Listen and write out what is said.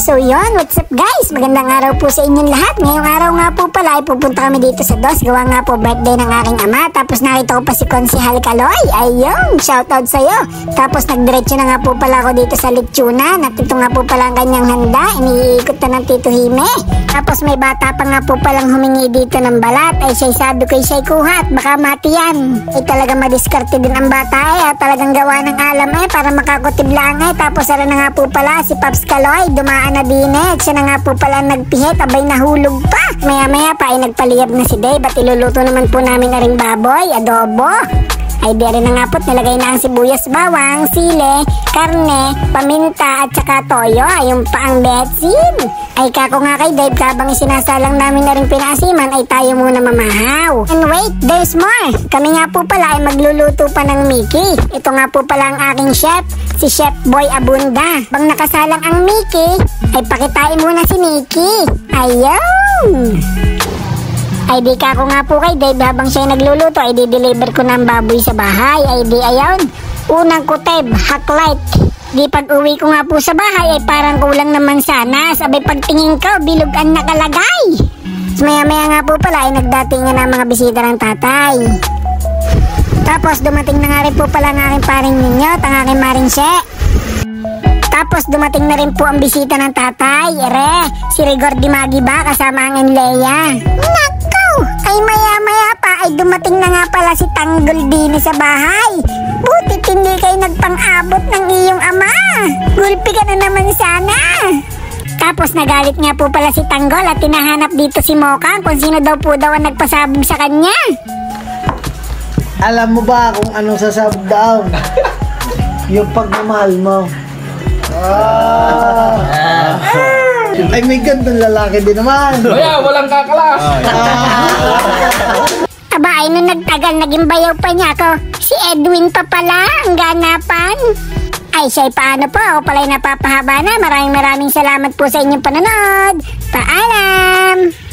So yun, what's up guys? Magandang araw po sa inyong lahat. Ngayong araw nga po pala ay pupunta kami dito sa DOS. Gawa nga po birthday ng aking ama. Tapos nakita ko pa si Konsehal Kaloy. Ayun, shoutout sa'yo. Tapos nagdiretso na nga po pala ako dito sa lechonan. At ito nga po pala ang kanyang handa. Iniikot na ng Tito Hime. Tapos may bata pa nga po palang humingi dito ng balat. Ay siya'y sabi ko siya'y kuha at baka mati yan. Ay talaga madiskarte din ang bata at talagang gawa ng alam para makakutib lang Tapos ara na nga po pala si Paps Kaloy. Dumaan na din siya na nga po pala nagpihit. Abay nahulog pa. Maya maya pa ay nagpaliyab na si Dave. At iluluto naman po namin na ring baboy, adobo. Ay di rin na nga po't nilagay na ang sibuyas, bawang, sile, karne, paminta at saka toyo. Ayun pa ang betsin. Ay kako nga kay Dave, kabang isinasalang namin na rin pinasiman ay tayo muna mamahaw. And wait, there's more. Kami nga po pala ay magluluto pa ng Mickey. Ito nga po pala ang aking chef, si Chef Boy Abunda. Bang nakasalang ang Mickey, ay pakitain muna si Mickey. Ayun! Ay di kako nga po kay Dave, habang siya nagluluto ay di-deliver ko ng baboy sa bahay. Ay di ayaw, unang kuteb, haklight. Di pag uwi ko nga po sa bahay ay parang kulang naman sana. Sabay pagtingin ko, bilog ang nakalagay. Maya maya nga po pala ay nagdatingan na mga bisita ng tatay. Tapos dumating na nga rin po pala ng aking paring Ninyot, ang aking marinse. Tapos dumating na rin po ang bisita ng tatay. Si Rigor Dimagi ba kasama ang Enleia. Ay maya-maya pa ay dumating na nga pala si Tanggol din sa bahay. Butit hindi kayo nagpang-abot ng iyong ama. Gulpi ka na naman sana. Tapos nagalit nga po pala si Tanggol at tinahanap dito si Mokang kung sino daw po ang nagpasabog sa kanya. Alam mo ba kung anong sasabog daw? Yung pagmamahal mo. Ay, may gandang lalaki din naman. Kaya, walang kakalas. Aba, ay nung nagtagal, naging bayaw pa niya ako. Si Edwin pa pala, ang ganapan. Ay, siya'y paano po? Ako pala'y napapahaba na. Maraming salamat po sa inyong panonood. Paalam!